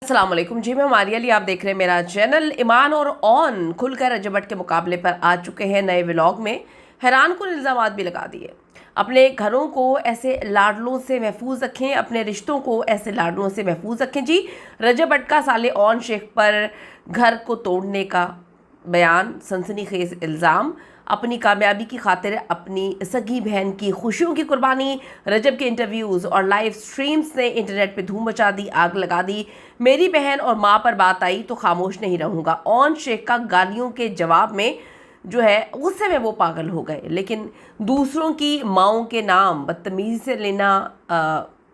अस्सलाम वालेकुम जी, मैं मारिया अली, आप देख रहे हैं मेरा चैनल। ईमान और ऑन खुलकर रजब भट्ट के मुकाबले पर आ चुके हैं नए व्लॉग में। हैरान कुन इल्ज़ामात भी लगा दिए। अपने घरों को ऐसे लाडलों से महफूज रखें, अपने रिश्तों को ऐसे लाडलों से महफूज रखें। जी, रजब भट्ट का साले ऑन शेख पर घर को तोड़ने का बयान, सनसनीखेज इल्ज़ाम, अपनी कामयाबी की खातिर अपनी सगी बहन की खुशियों की कुर्बानी। रजब के इंटरव्यूज़ और लाइव स्ट्रीम्स ने इंटरनेट पे धूम मचा दी, आग लगा दी। मेरी बहन और माँ पर बात आई तो खामोश नहीं रहूँगा। ऑन शेख का गालियों के जवाब में जो है गुस्से में वो पागल हो गए, लेकिन दूसरों की माँओं के नाम बदतमीज़ी से लेना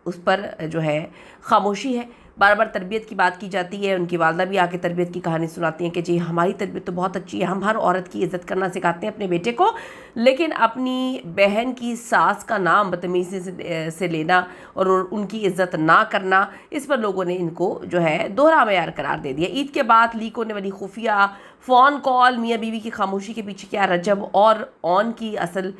उस पर जो है खामोशी है। बार बार तरबियत की बात की जाती है, उनकी वालदा भी आके तरबियत की कहानी सुनाती हैं कि जी हमारी तरबियत तो बहुत अच्छी है, हम हर औरत की इज़्ज़त करना सिखाते हैं अपने बेटे को, लेकिन अपनी बहन की सास का नाम बदतमीज़ी से लेना और उनकी इज़्ज़त ना करना, इस पर लोगों ने इनको जो है दोहरा मयार करार दे दिया। ईद के बाद लीक होने वाली खुफिया फ़ोन कॉल, मियाँ बीवी की खामोशी के पीछे क्या रजब और ऑन की असल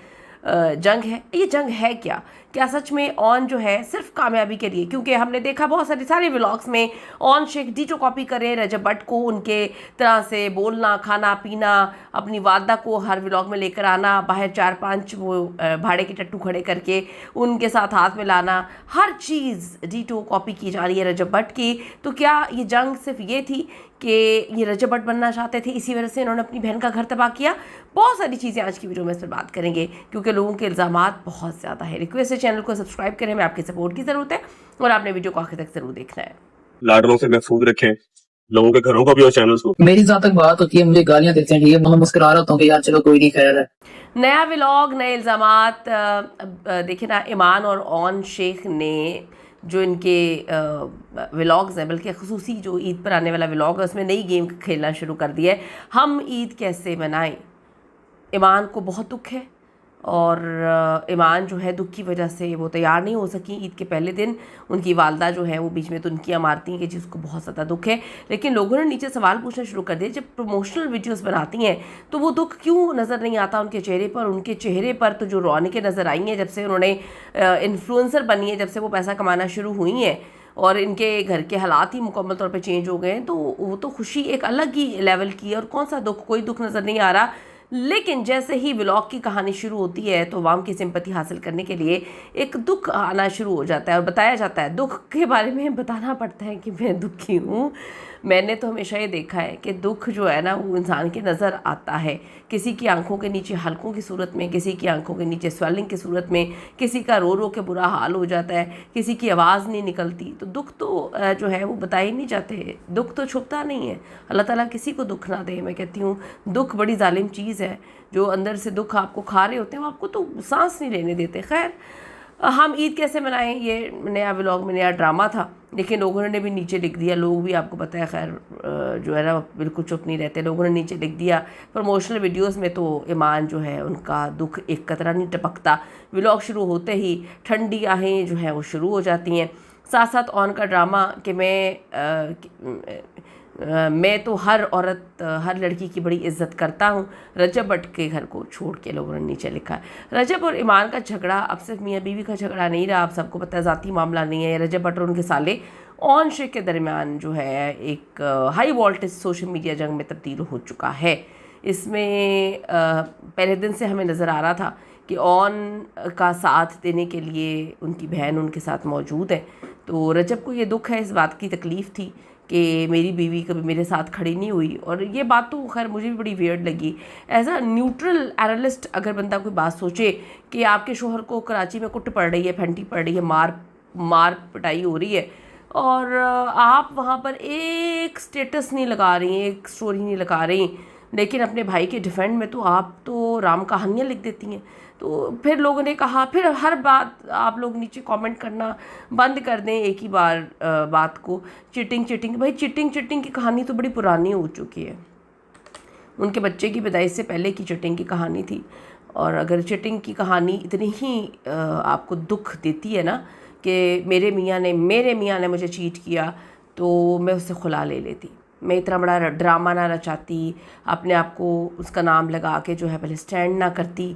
जंग है? ये जंग है क्या? क्या सच में ऑन जो है सिर्फ कामयाबी के लिए? क्योंकि हमने देखा बहुत सारे व्लॉग्स में ऑन शेख डिटो कॉपी करे रजब भट्ट को, उनके तरह से बोलना, खाना पीना, अपनी वालदा को हर व्लॉग में लेकर आना, बाहर 4-5 वो भाड़े के टट्टू खड़े करके उनके साथ हाथ मिलाना, हर चीज़ डिटो कॉपी की जा रही है रजब भट्ट की। तो क्या ये जंग सिर्फ ये थी कि ये रजब भट्ट बनना चाहते थे, इसी वजह से इन्होंने अपनी बहन का घर तबाह किया? बहुत सारी चीज़ें आज की वीडियो में इस पर बात करेंगे, क्योंकि लोगों के इल्ज़ामात बहुत ज़्यादा है। रिक्वेस्ट है चैनल को सब्सक्राइब करें, हमें आपकी सपोर्ट की ज़रूरत है और आपने वीडियो को आखिर तक ज़रूर देखना है। लाडलों से महफूज रखें लोगों के घरों को भी और चैनल्स को। मेरी जहाँ तक बात होती है, मुझे गालियां देते हैं, ठीक है, मैं मुस्कुरा रहा होता हूँ कि यार चलो कोई नहीं, खैर है। नया व्लॉग, नए इल्ज़ामात। देखिए ना, ईमान और ऑन शेख ने जो इनके व्लॉग्स हैं, बल्कि खसूसी जो ईद पर आने वाला व्लॉग है उसमें नई गेम खेलना शुरू कर दिया है। हम ईद कैसे मनाएं? ईमान को बहुत दुख है और ईमान जो है दुख की वजह से वो तैयार नहीं हो सकी ईद के पहले दिन। उनकी वालदा जो है वो बीच में तुनकियाँ मारती हैं कि जिसको बहुत ज़्यादा दुख है, लेकिन लोगों ने नीचे सवाल पूछना शुरू कर दिए, जब प्रमोशनल वीडियोस बनाती हैं तो वो दुख क्यों नज़र नहीं आता उनके चेहरे पर? उनके चेहरे पर तो जो रौनकें नज़र आई हैं जब से उन्होंने इन्फ्लुएंसर बनी है, जब से वो पैसा कमाना शुरू हुई हैं और इनके घर के हालात ही मुकम्मल तौर पे चेंज हो गए हैं, तो वो तो खुशी एक अलग ही लेवल की है और कौन सा दुख, कोई दुख नज़र नहीं आ रहा। लेकिन जैसे ही व्लॉग की कहानी शुरू होती है तो अवाम की सिंपैथी हासिल करने के लिए एक दुख आना शुरू हो जाता है और बताया जाता है, दुख के बारे में बताना पड़ता है कि मैं दुखी हूँ। मैंने तो हमेशा ये देखा है कि दुख जो है ना वो इंसान के नज़र आता है, किसी की आंखों के नीचे हलकों की सूरत में, किसी की आंखों के नीचे स्वेलिंग की सूरत में, किसी का रो रो के बुरा हाल हो जाता है, किसी की आवाज़ नहीं निकलती। तो दुख तो जो है वो बताए ही नहीं जाते, दुख तो छुपता नहीं है। अल्लाह ताला किसी को दुख ना दे। मैं कहती हूँ दुख बड़ी जालिम चीज़ है, जो अंदर से दुख आपको खा रहे होते हैं वो आपको तो सांस नहीं लेने देते। खैर, हम ईद कैसे मनाएं, ये नया व्लॉग में नया ड्रामा था, लेकिन लोगों ने भी नीचे लिख दिया, लोग भी आपको पता है खैर जो है ना बिल्कुल चुप नहीं रहते, लोगों ने नीचे लिख दिया प्रमोशनल वीडियोस में तो ईमान जो है उनका दुख एक कतरा नहीं टपकता। व्लॉग शुरू होते ही ठंडी आहें जो है वो शुरू हो जाती हैं। साथ साथ ऑन का ड्रामा कि मैं तो हर औरत, हर लड़की की बड़ी इज्जत करता हूँ। रजब भट्ट के घर को छोड़ के लोगों ने नीचे लिखा है। रजब और ईमान का झगड़ा अब सिर्फ मियाँ बीवी का झगड़ा नहीं रहा, आप सबको पता है ज़ाती मामला नहीं है। रजब भट्ट और उनके साले ऑन शेख के दरमियान जो है एक हाई वोल्टेज सोशल मीडिया जंग में तब्दील हो चुका है। इसमें पहले दिन से हमें नज़र आ रहा था कि ऑन का साथ देने के लिए उनकी बहन उनके साथ मौजूद है। तो रजब को ये दुख है, इस बात की तकलीफ़ थी कि मेरी बीवी कभी मेरे साथ खड़ी नहीं हुई, और ये बात तो खैर मुझे भी बड़ी वियर्ड लगी। एज अ न्यूट्रल एनालिस्ट अगर बंदा कोई बात सोचे कि आपके शोहर को कराची में कुट पड़ रही है, फंटी पड़ रही है, मार पिटाई हो रही है, और आप वहाँ पर एक स्टेटस नहीं लगा रही, एक स्टोरी नहीं लगा रही, लेकिन अपने भाई के डिफेंड में तो आप तो राम कहानियाँ लिख देती हैं। तो फिर लोगों ने कहा, फिर हर बात आप लोग नीचे कमेंट करना बंद कर दें एक ही बार बात को, चिटिंग। भाई चिटिंग की कहानी तो बड़ी पुरानी हो चुकी है, उनके बच्चे की पैदाइश से पहले की चिटिंग की कहानी थी। और अगर चिटिंग की कहानी इतनी ही आपको दुख देती है ना कि मेरे मियाँ ने मुझे चीट किया, तो मैं उससे खुला ले लेती, मैं इतना बड़ा ड्रामा ना रचाती, अपने आप को उसका नाम लगा के जो है पहले स्टैंड ना करती,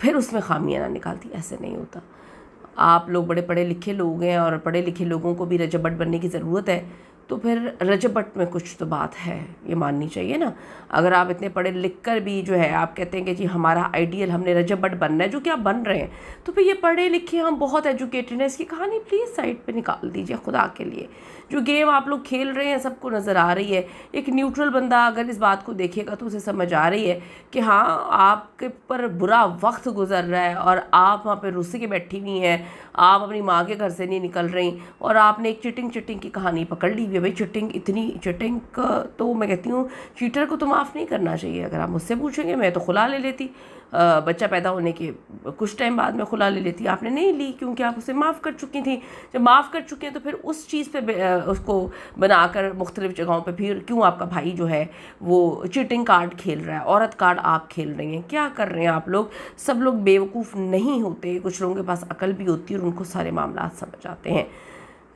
फिर उसमें खामियां ना निकालती। ऐसे नहीं होता। आप लोग बड़े पढ़े लिखे लोग हैं और पढ़े लिखे लोगों को भी रजब भट्ट बनने की ज़रूरत है, तो फिर रजब भट्ट में कुछ तो बात है, ये माननी चाहिए ना। अगर आप इतने पढ़े लिख कर भी जो है आप कहते हैं कि जी हमारा आइडियल हमने रजब भट्ट बनना है, जो कि आप बन रहे हैं, तो फिर ये पढ़े लिखे हम बहुत एजुकेटेड हैं, इसकी कहानी प्लीज़ साइड पे निकाल दीजिए खुदा के लिए। जो गेम आप लोग खेल रहे हैं सबको नज़र आ रही है। एक न्यूट्रल बंदा अगर इस बात को देखेगा तो उसे समझ आ रही है कि हाँ आपके पर बुरा वक्त गुजर रहा है और आप वहाँ पे रुस्सी के बैठी हुई हैं, आप अपनी माँ के घर से नहीं निकल रही और आपने एक चिटिंग की कहानी पकड़ ली हुई है। भाई इतनी चिटिंग तो मैं कहती हूँ चीटर को तो माफ़ नहीं करना चाहिए। अगर आप मुझसे पूछेंगे मैं तो खुला ले लेती, बच्चा पैदा होने के कुछ टाइम बाद में खुला ले लेती। आपने नहीं ली क्योंकि आप उसे माफ़ कर चुकी थी। जब माफ़ कर चुके हैं तो फिर उस चीज़ पे उसको बनाकर मुख्तलिफ़ जगहों पे फिर क्यों आपका भाई जो है वो चीटिंग कार्ड खेल रहा है, औरत कार्ड आप खेल रही हैं, क्या कर रहे हैं आप लोग? सब लोग बेवकूफ़ नहीं होते, कुछ लोगों के पास अकल भी होती है और उनको सारे मामला समझ आते हैं।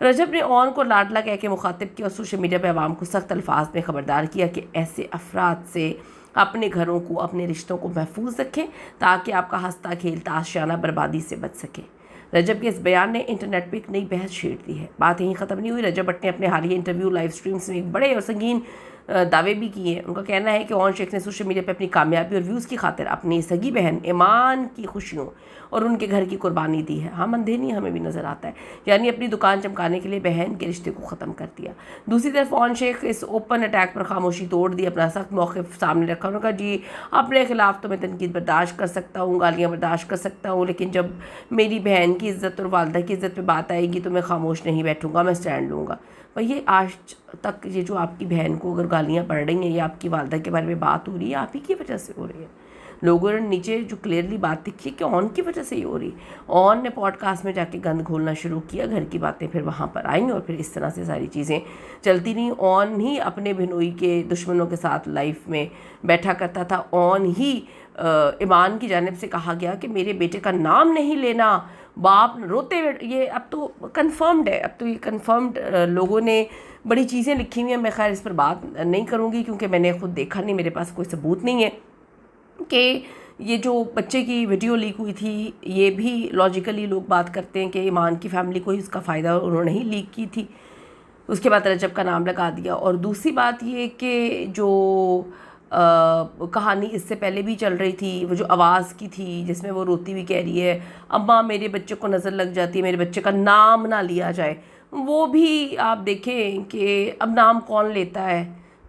रजब ने ऑन को लाडला कह के मुखातिब किया और सोशल मीडिया पर आवाम को सख्त अल्फाज में ख़बरदार किया कि ऐसे अफराद से अपने घरों को, अपने रिश्तों को महफूज रखें ताकि आपका हंसता खेलता आशियाना बर्बादी से बच सके। रजब के इस बयान ने इंटरनेट पर एक नई बहस छेड़ दी है। बात यहीं ख़त्म नहीं हुई। रजब भट्ट ने अपने हालिया इंटरव्यू लाइव स्ट्रीम्स में एक बड़े और संगीन दावे भी किए। उनका कहना है कि ओन शेख ने सोशल मीडिया पर अपनी कामयाबी और व्यूज़ की खातिर अपनी सगी बहन ईमान की खुशियों और उनके घर की कुर्बानी दी है। हम अंधे नहीं, हमें भी नज़र आता है। यानी अपनी दुकान चमकाने के लिए बहन के रिश्ते को ख़त्म कर दिया। दूसरी तरफ ओन शेख इस ओपन अटैक पर खामोशी तोड़ दी, अपना सख्त मौक़िफ़ सामने रखा। उन्होंने कहा जी अपने ख़िलाफ़ तो मैं तनकीद बर्दाश्त कर सकता हूँ, गालियाँ बर्दाश्त कर सकता हूँ, लेकिन जब मेरी बहन की इज़्ज़त और वालदा की इज़्ज़त पर बात आएगी तो मैं खामोश नहीं बैठूँगा, मैं स्टैंड लूँगा। पर ये आज तक ये जो आपकी बहन को अगर गालियाँ पड़ रही हैं या आपकी वालदा के बारे में बात हो रही है, आप ही की वजह से हो रही है। लोगों ने नीचे जो क्लियरली बात दिखी कि ऑन की वजह से ही हो रही। ऑन ने पॉडकास्ट में जाके गंद घोलना शुरू किया, घर की बातें फिर वहाँ पर आई और फिर इस तरह से सारी चीज़ें चलती रहीं। ऑन ही अपने बहनोई के दुश्मनों के साथ लाइफ में बैठा करता था। ऑन ही ईमान की जानिब से कहा गया कि मेरे बेटे का नाम नहीं लेना, बाप रोते ये अब तो कंफर्म्ड है। अब तो ये कंफर्म्ड लोगों ने बड़ी चीज़ें लिखी हुई हैं। मैं खैर इस पर बात नहीं करूँगी क्योंकि मैंने खुद देखा नहीं, मेरे पास कोई सबूत नहीं है कि ये जो बच्चे की वीडियो लीक हुई थी, ये भी लॉजिकली लोग बात करते हैं कि ईमान की फैमिली को ही उसका फ़ायदा उन्होंने ही लीक की थी। उसके बाद रजब का नाम लगा दिया। और दूसरी बात ये कि जो कहानी इससे पहले भी चल रही थी, वो जो आवाज़ की थी जिसमें वो रोती हुई कह रही है अम्मा मेरे बच्चे को नज़र लग जाती है, मेरे बच्चे का नाम ना लिया जाए, वो भी आप देखें कि अब नाम कौन लेता है।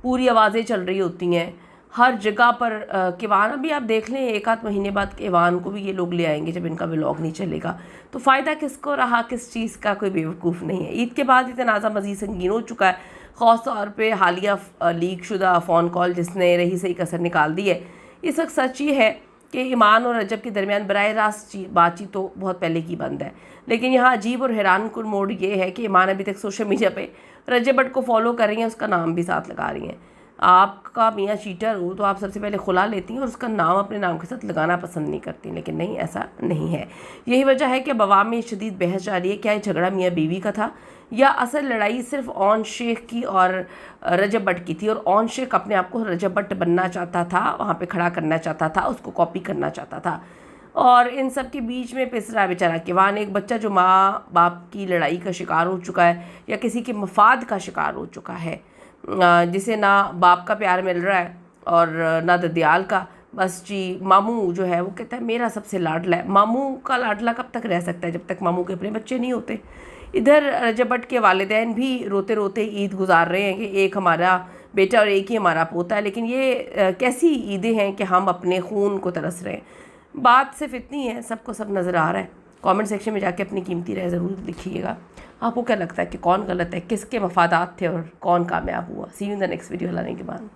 पूरी आवाज़ें चल रही होती हैं हर जगह पर। किवान अभी आप देख लें, एक आध महीने बाद किवान को भी ये लोग ले आएंगे जब इनका व्लॉग नहीं चलेगा। तो फ़ायदा किसको रहा, किस चीज़ का, कोई बेवकूफ़ नहीं है। ईद के बाद ही तनाज़ा मज़ीद संगीन हो चुका है, ख़ास तौर पे हालिया लीक शुदा फ़ोन कॉल जिसने रही सही कसर निकाल दी है। इस वक्त सच ये है कि ईमान और रजब के दरमियान बराह रास्त बातचीत तो बहुत पहले की बंद है, लेकिन यहाँ अजीब और हैरानकुन मोड़ ये है कि ईमान अभी तक सोशल मीडिया पे रजब भट्ट को फॉलो कर रही हैं, उसका नाम भी साथ लगा रही हैं। आपका मियाँ चीटर हो तो आप सबसे पहले खुला लेती हैं और उसका नाम अपने नाम के साथ लगाना पसंद नहीं करती, लेकिन नहीं, ऐसा नहीं है। यही वजह है कि अवाम में शदीद बहस जारी है, क्या ये झगड़ा मियाँ बीवी का था या असल लड़ाई सिर्फ ओन शेख की और रजब भट्ट की थी। और ओन शेख अपने आप को रजब भट्ट बनना चाहता था, वहाँ पे खड़ा करना चाहता था, उसको कॉपी करना चाहता था। और इन सब के बीच में पिस रहा है बेचारा किवान, एक बच्चा जो माँ बाप की लड़ाई का शिकार हो चुका है या किसी के मफाद का शिकार हो चुका है, जिसे ना बाप का प्यार मिल रहा है और ना ददियाल का। बस जी मामू जो है वो कहता है मेरा सबसे लाडला है। मामू का लाडला कब तक रह सकता है जब तक मामू के अपने बच्चे नहीं होते। इधर रजब भट्ट के वालिदैन भी रोते रोते ईद गुजार रहे हैं कि एक हमारा बेटा और एक ही हमारा पोता है, लेकिन ये कैसी ईदें हैं कि हम अपने खून को तरस रहे हैं। बात सिर्फ इतनी है, सबको सब नज़र आ रहा है। कमेंट सेक्शन में जाके अपनी कीमती राय ज़रूर लिखिएगा। आपको क्या लगता है कि कौन गलत है, किसके मफादात थे और कौन कामयाब हुआ। See you in the next video. लाने के बाद